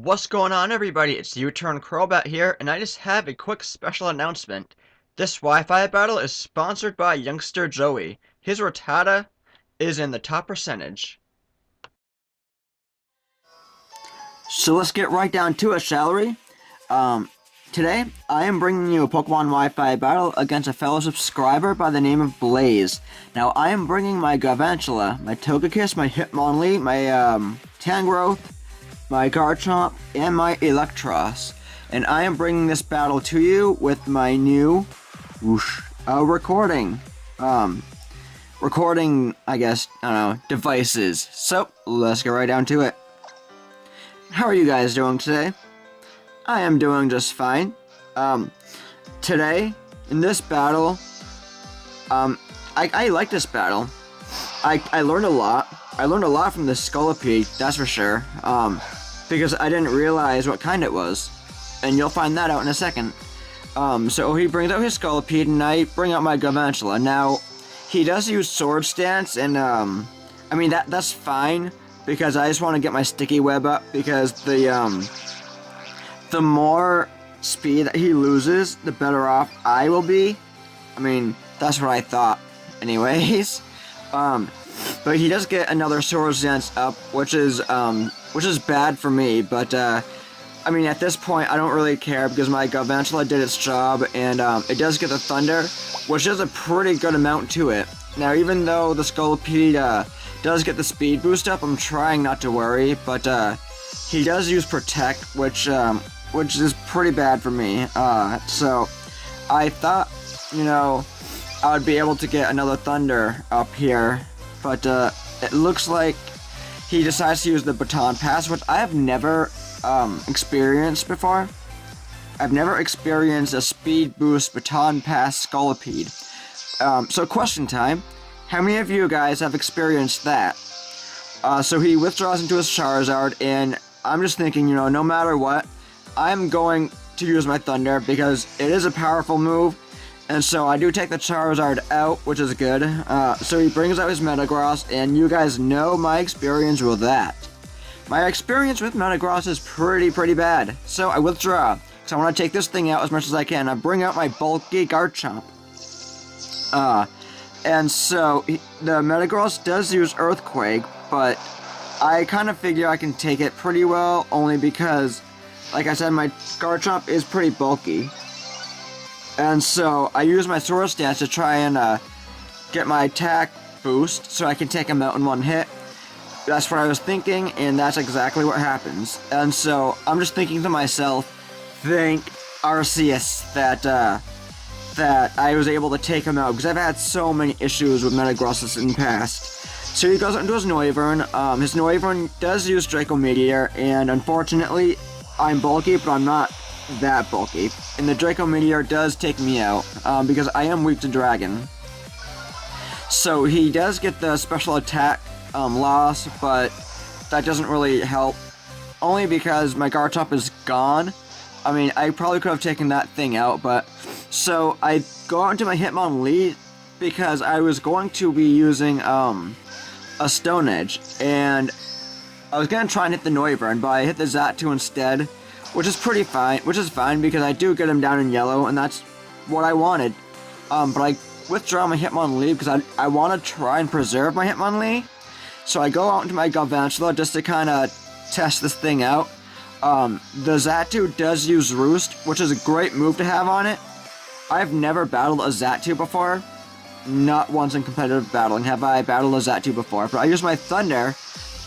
What's going on, everybody? It's U-Turn Crowbat here, and I just have a quick special announcement. This Wi-Fi battle is sponsored by youngster Joey. His Rattata is in the top percentage. So let's get right down to it, shall we? Today, I am bringing you a Pokemon Wi-Fi battle against a fellow subscriber by the name of Blaze. Now, I am bringing my Garvantula, my Togekiss, my Hitmonlee, my Tangrowth, my Garchomp, and my Electros. And I am bringing this battle to you with my new recording, I guess, I don't know, devices. So, let's get right down to it. How are you guys doing today? I am doing just fine. Today, in this battle, I like this battle. I learned a lot. I learned a lot from the Scolipede, that's for sure. Because I didn't realize what kind it was. And you'll find that out in a second. So he brings out his Scolipede, and I bring out my Garvantula. Now, he does use Sword Stance, and, I mean, that's fine, because I just want to get my Sticky Web up, because the more speed that he loses, the better off I will be. I mean, that's what I thought anyways. But he does get another Sword Stance up, which is bad for me, but, I mean, at this point, I don't really care, because my Garvantula did its job, and, it does get the Thunder, which is a pretty good amount to it. Now, even though the Scolipede, does get the speed boost up, I'm trying not to worry, but, he does use Protect, which is pretty bad for me, so I thought, you know, I would be able to get another Thunder up here, but, it looks like he decides to use the Baton Pass, which I have never, experienced before. I've never experienced a Speed Boost Baton Pass Scolipede. So question time. How many of you guys have experienced that? So he withdraws into his Charizard, and I'm just thinking, you know, no matter what, I'm going to use my Thunder, because it is a powerful move, and so I do take the Charizard out, which is good. So he brings out his Metagross, and you guys know my experience with that. My experience with Metagross is pretty bad. So I withdraw, because I want to take this thing out as much as I can. I bring out my bulky Garchomp. And so the Metagross does use Earthquake, but I kind of figure I can take it pretty well, only because, like I said, my Garchomp is pretty bulky. And so I use my Sword Stance to try and get my attack boost, so I can take him out in one hit. That's what I was thinking, and that's exactly what happens. And so I'm just thinking to myself, thank Arceus that I was able to take him out, because I've had so many issues with Metagrosses in the past. So he goes into his Noivern. His Noivern does use Draco Meteor, and unfortunately, I'm bulky, but I'm not that bulky. And the Draco Meteor does take me out, because I am weak to Dragon. So he does get the special attack loss, but that doesn't really help. Only because my Garchomp is gone. I mean, I probably could have taken that thing out, but... So I go out into my Hitmonlee, because I was going to be using, a Stone Edge, and I was gonna try and hit the Noivern, but I hit the Xatu instead, which is fine, because I do get him down in yellow, and that's what I wanted. But I withdraw my Hitmonlee, because I want to try and preserve my Hitmonlee, so I go out into my Garvantula just to kind of test this thing out. The Xatu does use Roost, which is a great move to have on it. I've never battled a Xatu before. Not once in competitive battling have I battled a Xatu before, but I use my Thunder,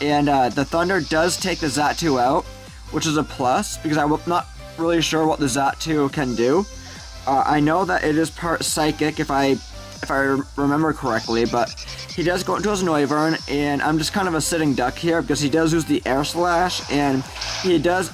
and the Thunder does take the Xatu out, which is a plus, because I'm not really sure what the Xatu can do. I know that it is part Psychic, if I remember correctly, but he does go into his Noivern, and I'm just kind of a sitting duck here, because he does use the Air Slash, and he does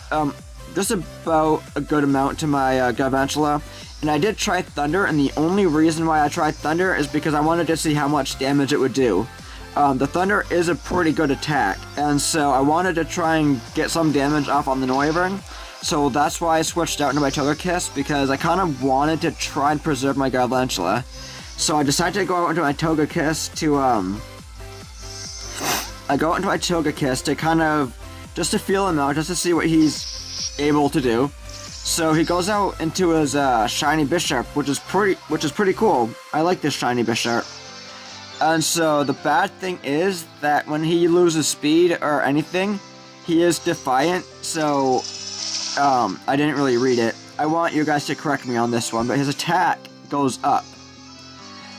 just about a good amount to my Garvantula. And I did try Thunder, and the only reason why I tried Thunder is because I wanted to see how much damage it would do. The Thunder is a pretty good attack, and so I wanted to try and get some damage off on the Noivern. So that's why I switched out into my Togekiss, because I kind of wanted to try and preserve my Garvantula. So I decided to go out into my Togekiss to, I go out into my Togekiss to kind of, just to feel him out, just to see what he's able to do. So he goes out into his shiny Bisharp, which is pretty cool. I like this shiny Bisharp. And so the bad thing is that when he loses speed or anything, he is defiant. So I didn't really read it. I want you guys to correct me on this one, but his attack goes up.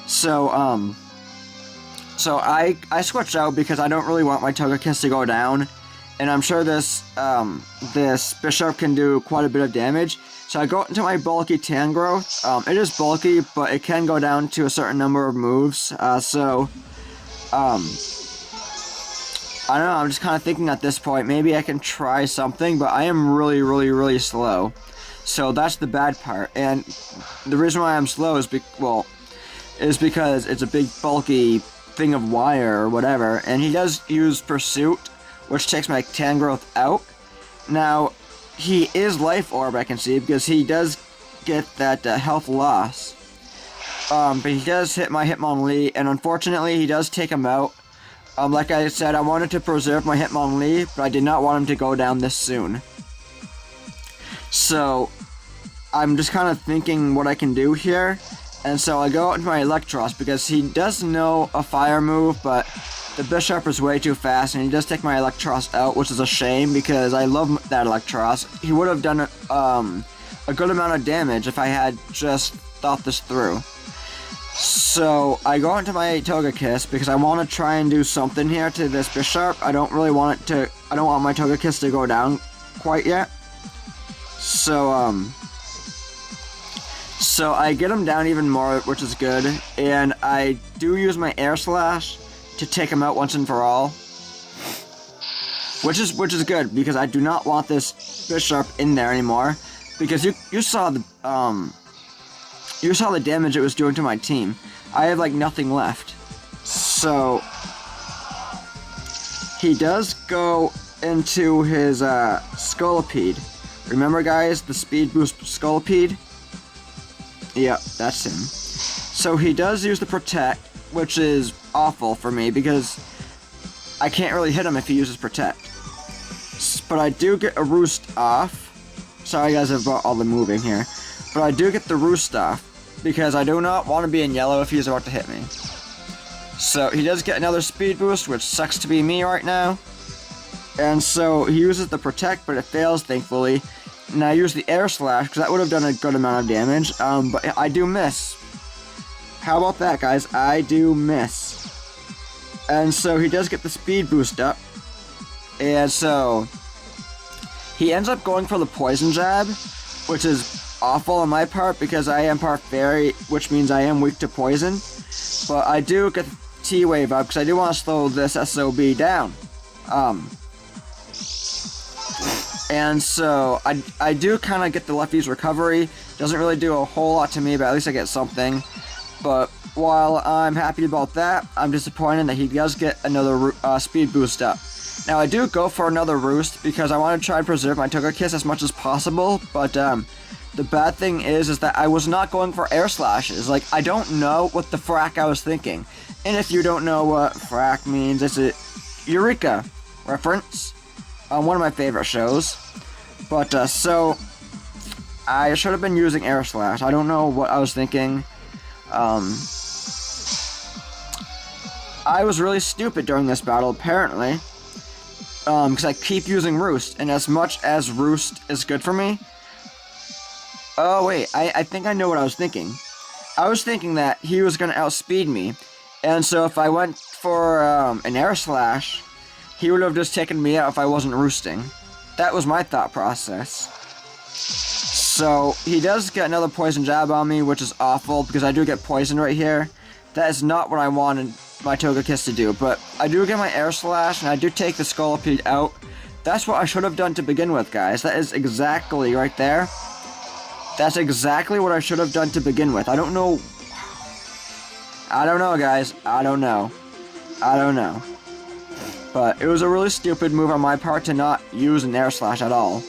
So so I switched out because I don't really want my Togekiss to go down, and I'm sure this Bisharp can do quite a bit of damage. So I go into my bulky Tangrowth. It is bulky, but it can go down to a certain number of moves. I don't know, I'm just kind of thinking at this point, maybe I can try something, but I am really slow. So that's the bad part, and the reason why I'm slow is because it's a big bulky thing of wire or whatever, and he does use Pursuit, which takes my Tangrowth out. Now, he is Life Orb, I can see, because he does get that health loss. But he does hit my Hitmonlee, and unfortunately he does take him out. Like I said, I wanted to preserve my Hitmonlee, but I did not want him to go down this soon. So, I'm just kind of thinking what I can do here. And so I go out into my Electros, because he does know a fire move, but the Bisharp is way too fast, and he does take my Electros out, which is a shame, because I love that Electros. He would have done a good amount of damage if I had just thought this through. So I go into my Togekiss, because I want to try and do something here to this Bisharp. I don't want my Togekiss to go down quite yet. So I get him down even more, which is good, and I do use my Air Slash to take him out once and for all, which is good, because I do not want this Bisharp in there anymore, because you saw the damage it was doing to my team. I have like nothing left. So he does go into his Scolipede. Remember, guys, the speed boost Scolipede? Yeah, that's him. So he does use the Protect, which is awful for me because I can't really hit him if he uses Protect. But I do get a Roost off. Sorry guys about all the moving here. But I do get the Roost off because I do not want to be in yellow if he's about to hit me. So he does get another Speed Boost, which sucks to be me right now. And so he uses the Protect, but it fails, thankfully. And I use the Air Slash, because that would have done a good amount of damage, but I do miss. How about that, guys? I do miss. And so he does get the Speed Boost up. And so he ends up going for the Poison Jab, which is awful on my part, because I am part Fairy, which means I am weak to Poison. But I do get the T-Wave up, because I do want to slow this SOB down. And so, I do kind of get the Lefty's recovery. Doesn't really do a whole lot to me, but at least I get something. But while I'm happy about that, I'm disappointed that he does get another speed boost up. Now, I do go for another Roost, because I want to try and preserve my Togekiss as much as possible, but the bad thing is that I was not going for Air Slashes. Like, I don't know what the frack I was thinking. And if you don't know what frack means, it's a Eureka reference on one of my favorite shows. But, so, I should have been using Air Slash. I don't know what I was thinking. I was really stupid during this battle, apparently. Because I keep using Roost, and as much as Roost is good for me... Oh, wait, I think I know what I was thinking. I was thinking that he was going to outspeed me, and so if I went for an Air Slash, he would have just taken me out if I wasn't roosting. That was my thought process. So, he does get another Poison Jab on me, which is awful, because I do get poisoned right here. That is not what I wanted my Togekiss to do, but I do get my Air Slash, and I do take the Scolipede out. That's what I should have done to begin with, guys. That is exactly right there. That's exactly what I should have done to begin with. I don't know, guys. I don't know. But it was a really stupid move on my part to not use an Air Slash at all.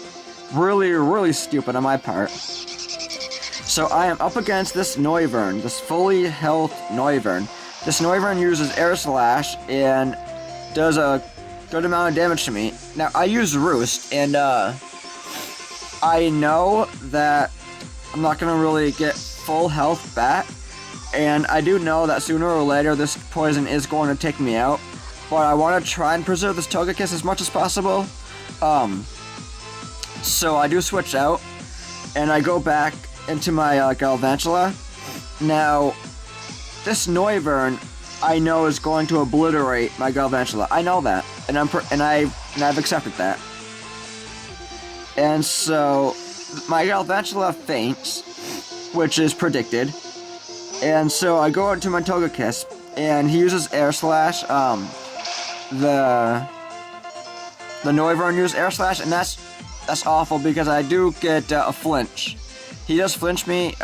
Really stupid on my part. So I am up against this Noivern, this fully health Noivern. This Noivern uses Air Slash and does a good amount of damage to me. Now, I use Roost, and I know that I'm not gonna really get full health back, and I do know that sooner or later this poison is going to take me out, but I want to try and preserve this Togekiss as much as possible. So I do switch out, and I go back into my Galvantula. Now, this Noivern I know is going to obliterate my Galvantula. I know that, and I've accepted that. And so my Galvantula faints, which is predicted. And so I go into my Togekiss, and he uses Air Slash. The Noivern uses Air Slash, and that's awful because I do get a flinch. He does flinch me.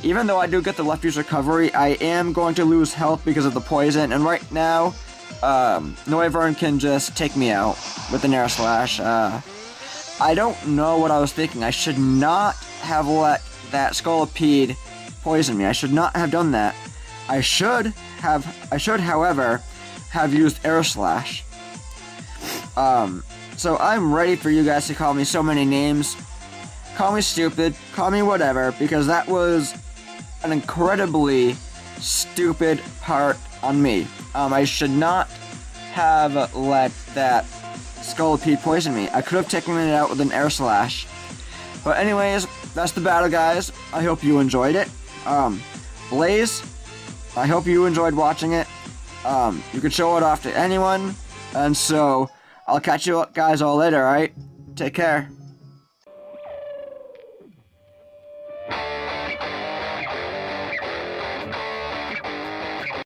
Even though I do get the left use recovery, I am going to lose health because of the poison. And right now, Noivern can just take me out with an Air Slash. I don't know what I was thinking. I should not have let that Scolipede poison me. I should not have done that. I should, however, have used Air Slash. So I'm ready for you guys to call me so many names. Call me stupid, call me whatever, because that was an incredibly stupid part on me. I should not have let that Scolipede poison me. I could have taken it out with an Air Slash. But anyways, that's the battle, guys. I hope you enjoyed it. Blaze, I hope you enjoyed watching it. You could show it off to anyone. And so, I'll catch you guys all later, alright? Take care.